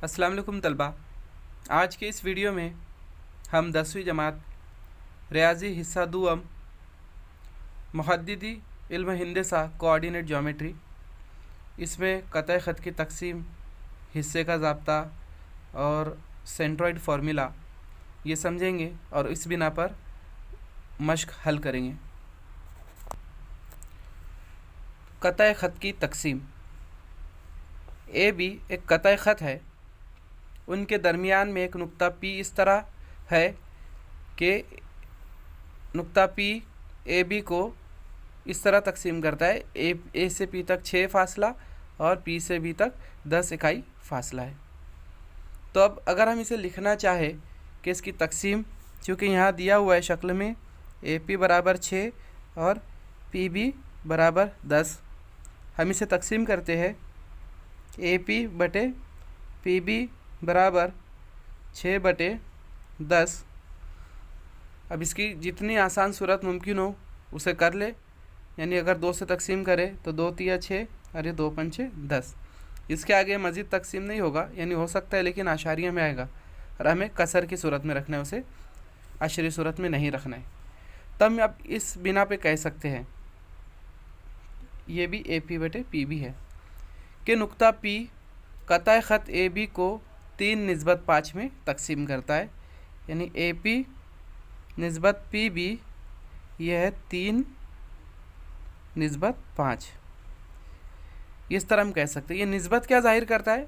अस्सलाम वालेकुम तलबा। आज के इस वीडियो में हम 10वीं जमात रियाजी हिस्सा दुअम मुहद्दिदी इल्म हिंदसा कोऑर्डिनेट ज्योमेट्री, इसमें क़तए ख़त की तकसीम, हिस्से का ज़ाब्ता और सेंट्रॉइड फार्मूला ये समझेंगे और इस बिना पर मश्क हल करेंगे। क़तए ख़त की तकसीम। ए बी एक क़तए ख़त है, उनके दरमियान में एक नुक्ता पी इस तरह है कि नुक्ता पी ए बी को इस तरह तकसीम करता है। ए से पी तक 6 फासला और पी से बी तक 10 इकाई फासला है। तो अब अगर हम इसे लिखना चाहे कि इसकी तकसीम, चूँकि यहाँ दिया हुआ है शक्ल में ए पी बराबर 6 और पी बी बराबर 10, हम इसे तकसीम करते हैं ए पी बटे पी बी बराबर 6/10। अब इसकी जितनी आसान सूरत मुमकिन हो उसे कर ले, यानी अगर 2 से तकसीम करें तो 2 तिया 6 और ये 2 पंचे 10। इसके आगे मज़ीद तकसीम नहीं होगा, यानी हो सकता है लेकिन आशारिया में आएगा और हमें कसर की सूरत में रखना है, उसे अशरी सूरत में नहीं रखना है। तब अब इस बिना पे कह सकते हैं ये भी ए पी बटे पी बी है कि नुक्ता पी क़तए ख़त ए बी को 3/5 में तकसीम करता है, यानी ए पी निस्बत पी बी यह है 3/5। इस तरह हम कह सकते हैं। ये निस्बत क्या जाहिर करता है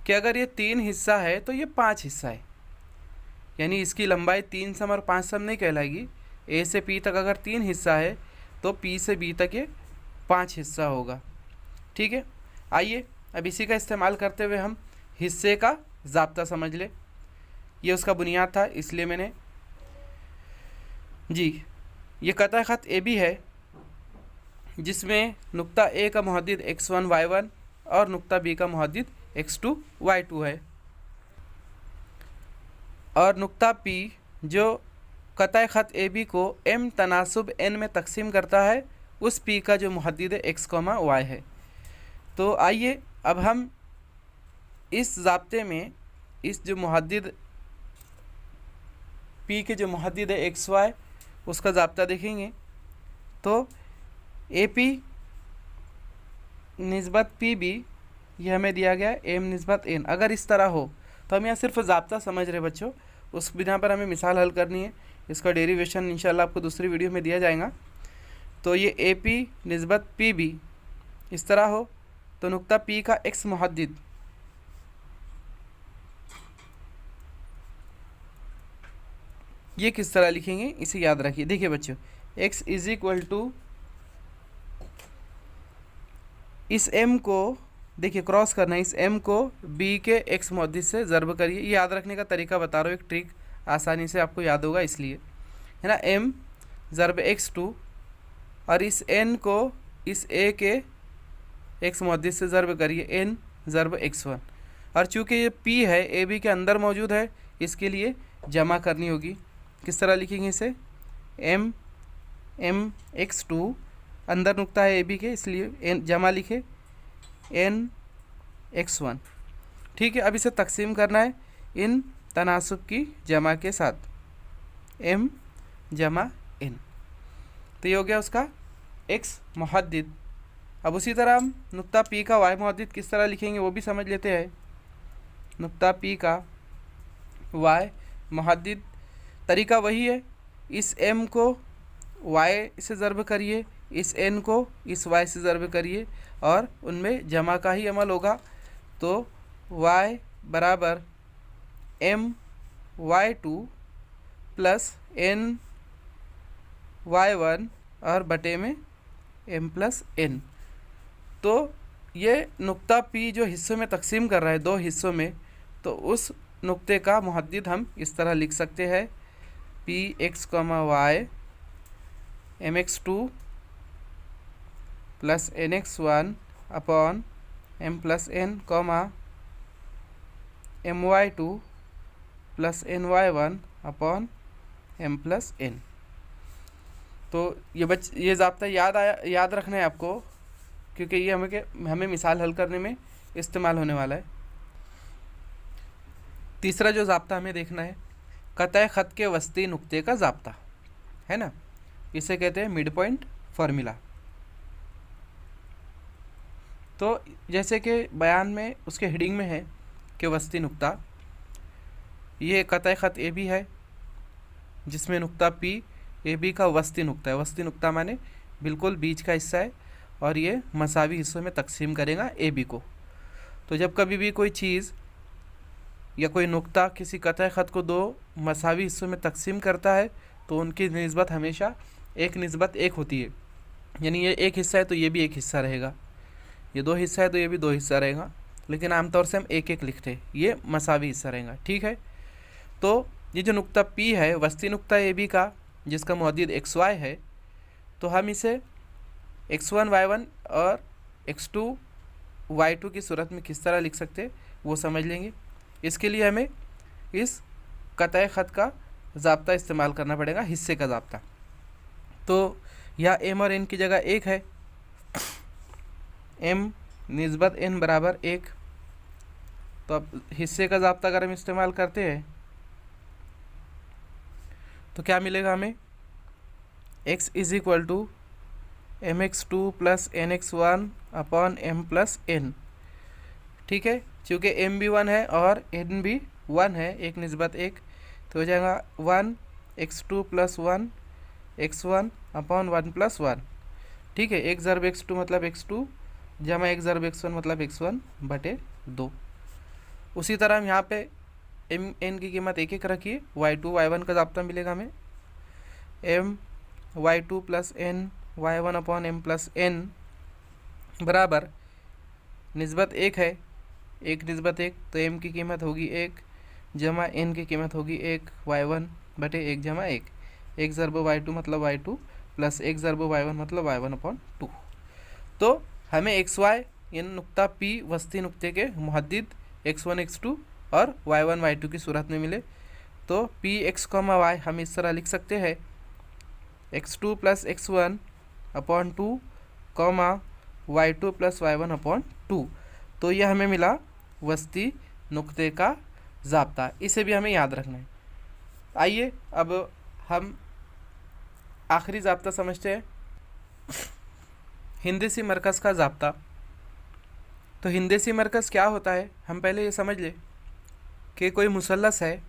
कि अगर ये 3 हिस्सा है तो ये 5 हिस्सा है, यानी इसकी लंबाई 3 सम और 5 सम नहीं कहलाएगी। ए से पी तक अगर 3 हिस्सा है तो पी से बी तक ये 5 हिस्सा होगा। ठीक है, आइए अब इसी का इस्तेमाल करते हुए हम हिस्से का ज़ाब्ता समझ ले। ये उसका बुनियाद था, इसलिए मैंने ये क़तए ख़त ए बी है जिसमें नुक्ता ए का मुहद्दिद x1 y1 और नुक्ता बी का मुहद्दिद x2 y2 है, और नुक्ता पी जो क़तए ख़त ए बी को m तनासुब n में तकसीम करता है, उस पी का जो मुहद्दिद x, y है। तो आइए अब हम इस ज़ाब्ते में इस जो मुहद्दिद पी के जो मुहद्दिद है एक्स वाई, उसका ज़ाब्ता देखेंगे। तो ए पी निस्बत पी बी ये हमें दिया गया है एम निस्बत एन। अगर इस तरह हो तो हम यहाँ सिर्फ ज़ाब्ता समझ रहे बच्चों, उस बिना पर हमें मिसाल हल करनी है। इसका डेरिवेशन इंशाल्लाह आपको दूसरी वीडियो में दिया जाएगा। तो ये ए पी निस्बत पी बी इस तरह हो तो नुक्ता पी का एक्स मुहद्दिद ये किस तरह लिखेंगे इसे याद रखिए। देखिए बच्चों, x इज़ इक्वल टू इस m को देखिए क्रॉस करना है, इस m को b के x मुहद्दिद से ज़र्ब करिए। ये याद रखने का तरीका बता रहा हूँ, एक ट्रिक आसानी से आपको याद होगा इसलिए, है ना। m ज़र्ब x2 और इस n को इस a के x मुहद्दिद से ज़र्ब करिए n ज़र्ब x1। और चूँकि ये p है ए बी के अंदर मौजूद है, इसके लिए जमा करनी होगी। किस तरह लिखेंगे इसे, m x2 अंदर नुक्ता है ए बी के, इसलिए n जमा लिखे n x1। ठीक है, अब इसे तकसीम करना है इन तनासुब की जमा के साथ, m जमा n। तो ये हो गया उसका x मुहद्दिद। अब उसी तरह हम नुक्ता p का y मुहद्दिद किस तरह लिखेंगे वो भी समझ लेते हैं। नुक्ता p का y मुहद्दिद तरीका वही है, इस m को y से ज़र्ब करिए, इस n को इस y से ज़र्ब करिए और उनमें जमा का ही अमल होगा। तो y बराबर m y2 plus n y1 और बटे में m प्लस n। तो ये नुक्ता p जो हिस्सों में तकसीम कर रहा है 2 हिस्सों में, तो उस नुक्ते का मुहद्दिद हम इस तरह लिख सकते हैं P x y mx2 plus nx1 upon m plus n my2 plus ny1 upon m plus n। तो ये ज़ाब्ता याद रखना है आपको, क्योंकि ये हमें मिसाल हल करने में इस्तेमाल होने वाला है। तीसरा जो ज़ाब्ता हमें देखना है, कतई ख़त के वस्ती नुक्ते का ज़ाब्ता, है ना, इसे कहते हैं मिड पॉइंट फार्मूला। तो जैसे कि बयान में उसके हेडिंग में है कि वस्ती नुक्ता, ये कतई ख़त ए बी है जिसमें नुक्ता पी ए बी का वस्ती नुक्ता है। वस्ती नुक्ता माने बिल्कुल बीच का हिस्सा है और ये मसावी हिस्सों में तकसीम करेगा ए बी को। तो जब कभी भी कोई चीज़ या कोई नुक्ता किसी कतई ख़त को दो मसावी हिस्सों में तकसीम करता है तो उनकी निस्बत हमेशा 1:1 होती है। यानी ये एक हिस्सा है तो ये भी एक हिस्सा रहेगा, ये दो हिस्सा है तो ये भी दो हिस्सा रहेगा, लेकिन आमतौर से हम एक एक लिखते हैं, ये मसावी हिस्सा रहेगा। ठीक है, तो ये जो नुक्ता P है वस्ती नुक्ता ए बी का जिसका मुहद्दिद XY है, तो हम इसे x1 y1 और x2 y2 की सूरत में किस तरह लिख सकते हैं वो समझ लेंगे। इसके लिए हमें इस कतई ख़त का ज़ाब्ता इस्तेमाल करना पड़ेगा, हिस्से का ज़ाब्ता। तो यह m और n की जगह 1 है, m निस्बत n बराबर 1। तो अब हिस्से का ज़ाब्ता अगर हम इस्तेमाल करते हैं तो क्या मिलेगा हमें, x is equal to mx2 plus nx1 upon m plus n। ठीक है, चूँकि m भी 1 है और n भी 1 है, 1:1, तो हो जाएगा 1 x2 plus 1 x1 upon 1 plus 1। ठीक है, 1 ज़रब x2 मतलब x2 जमा 1 ज़रब x1 मतलब x1 बटे 2। उसी तरह हम यहाँ पे m n की कीमत 1 रखिए, y2 y1 का ज़ाब्ता मिलेगा हमें m y2 plus n y1 upon m plus n बराबर निस्बत 1 है, 1:1, तो m की कीमत होगी 1 जमा n की कीमत होगी 1 y1 बटे 1 जमा 1, 1 ज़रब y2 मतलब y2 प्लस 1 ज़रब y1 मतलब y1 अपॉन 2। तो हमें xy यानी नुक्ता P वस्ती नुक्ते के मुहद्दिद x1 x2 और y1 y2 की सूरत में मिले, तो px, y हम इस तरह लिख सकते हैं x2 plus x1 upon 2 y2 plus y1 upon 2। तो यह हमें मिला वस्ती नुक्ते का ज़ाब्ता, इसे भी हमें याद रखना है। आइए अब हम आखिरी ज़ाब्ता समझते हैं, हिंदसी मरकज़ का ज़ाब्ता। तो हिंदसी मरकज़ क्या होता है, हम पहले ये समझ लें कि कोई मुसल्लस है,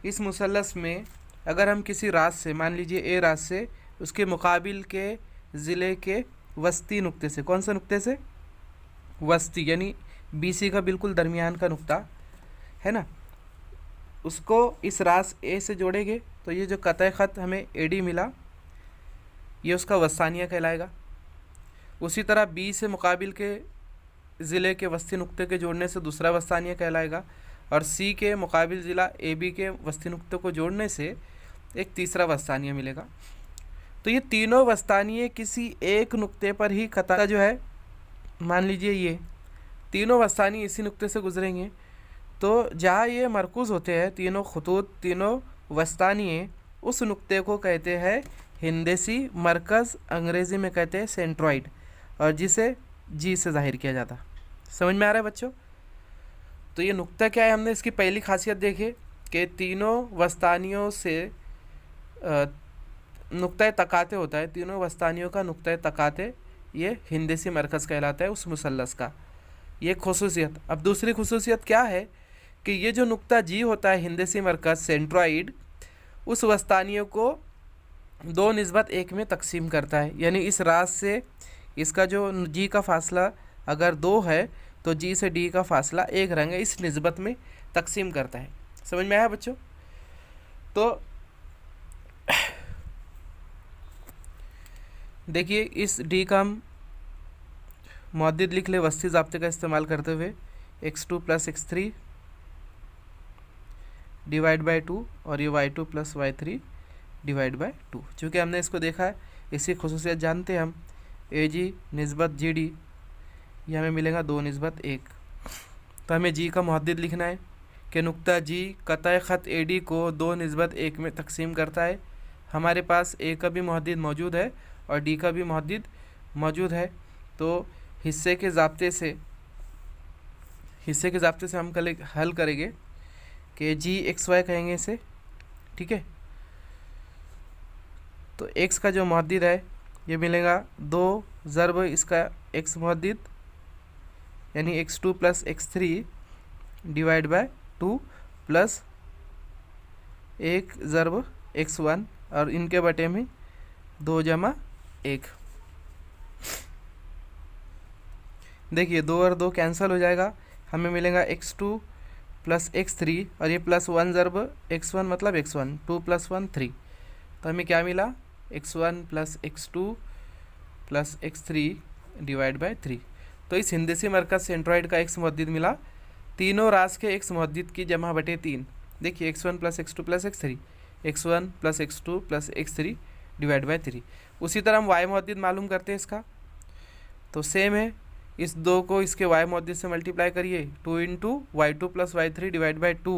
इस मुसल्लस में अगर हम किसी राज से, मान लीजिए ए राज से, उसके मुकाबिल के ज़िले के वस्ती नुक्ते से, कौन सा नुक्ते से, वस्ती यानी BC का बिल्कुल दरमियान का नुक्ता है ना, उसको इस राज ए से जोड़ेंगे तो ये जो कतई ख़त हमें AD मिला ये उसका वस्तानिया कहलाएगा। उसी तरह B से मुकाबिल के ज़िले के वस्ती नुक्ते के जोड़ने से दूसरा वस्तानिया कहलाएगा, और C के मुकाबिल ज़िला AB के वस्ती नुक्ते को जोड़ने से एक तीसरा वस्तानिया मिलेगा। तो ये तीनों वस्तानिये किसी एक नुक्ते पर ही कता जो है, मान लीजिए ये तीनों वस्तानी इसी नुक्ते से गुजरेंगे, तो जहाँ ये मरकूज़ होते हैं तीनों खतूत, तीनों वस्तानिये, उस नुक्ते को कहते हैं हिंदसी मरकज़, अंग्रेज़ी में कहते हैं सेंट्रॉइड, और जिसे G से ज़ाहिर किया जाता। समझ में आ रहा है बच्चों? तो ये नुक्ता क्या है, हमने इसकी पहली खासियत देखी कि तीनों वस्तानियों से नुक्ता तकाते होता है, तीनों वस्तानियों का नुक्ता तकाते ये हिंदसी मरकज़ कहलाता है उस मुसल्लस का, ये खुसूसियत। अब दूसरी खुसूसियत क्या है कि ये जो नुक्ता G होता है हिंदसी मरकज़ सेंट्रॉइड, उस वस्तानियों को 2:1 में तकसीम करता है, यानी इस राज से इसका जो G का फासला अगर 2 है तो G से D का फासला 1 रहेंगे, इस निस्बत में तकसीम करता है। समझ में आया बच्चों? तो देखिए इस D का हम मुहद्दिद लिख ले वस्ती ज़ाब्ते का इस्तेमाल करते हुए, x2 plus x3 divide by 2 और ये y2 plus y3 divide by 2। चूँकि हमने इसको देखा है, इसी खुसूसियत जानते हैं हम, AG निस्बत GD, ये हमें मिलेगा 2:1। तो हमें G का मुहद्दिद लिखना है कि नुक्ता G कतई ख़त AD को 2:1 में तकसीम करता है। हमारे पास A का भी मुहद्दिद मौजूद है और D का भी मुहद्दिद मौजूद है, तो हिस्से के ज़ाब्ते से हम कल हल करेंगे कि जी एक्स वाई कहेंगे इसे, ठीक है। तो x का जो मुहद्दिद है ये मिलेगा 2 ज़र्ब इसका x मुहद्दिद यानी x2 plus x3 divide bye 2 plus 1 ज़र्ब x1 और इनके बटे में 2 जमा 1। देखिए 2 और 2 कैंसिल हो जाएगा, हमें मिलेगा x2 प्लस x3 और ये प्लस 1 ज़र्ब x1 मतलब x1, 2 प्लस 1 3। तो हमें क्या मिला, x1 plus x2 plus x3 divide by 3। तो इस हिंदसी मरकज़ सेंट्रॉइड का x मुहद्दिद मिला तीनों रास के x मुहद्दिद की जमा बटे 3। देखिए x1 plus x2 plus x3, x1 plus x2 plus x3 divide by 3। उसी तरह हम y मुहद्दिद मालूम करते हैं इसका, तो सेम है, इस 2 को इसके y मुहद्दिद से मल्टीप्लाई करिए, 2 into y2 plus y3 divide bye 2,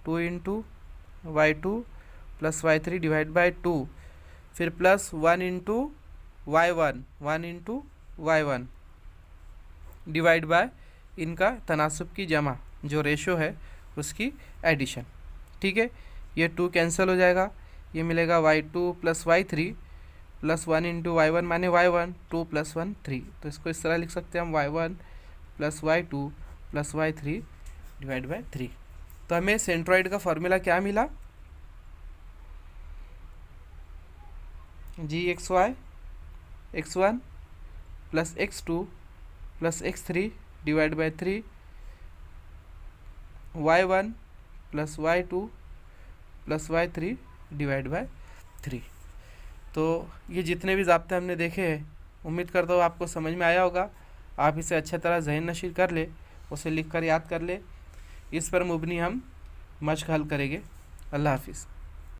2 into y2 plus y3 divide bye 2, फिर plus 1 into y1, 1 into y1 divide by इनका तनासुब की जमा जो रेशो है उसकी एडिशन, ठीक है। ये 2 कैंसिल हो जाएगा, ये मिलेगा y2 plus y3 plus 1 into y1 माने y1, 2 प्लस 1 3। तो इसको इस तरह लिख सकते हैं हम y1 plus y2 plus y3 divide by 3। तो हमें सेंट्रॉइड का फॉर्मूला क्या मिला, G X Y x1 plus x2 plus x3 divide by 3, y1 plus y2 plus y3 divide by 3। तो ये जितने भी ज़ाब्ते हमने देखे हैं उम्मीद करता हूँ आपको समझ में आया होगा। आप इसे अच्छी तरह ज़हन नशीर कर ले, उसे लिख कर याद कर ले, इस पर मुबनी हम मश्क हल करेंगे। अल्लाह हाफिज़।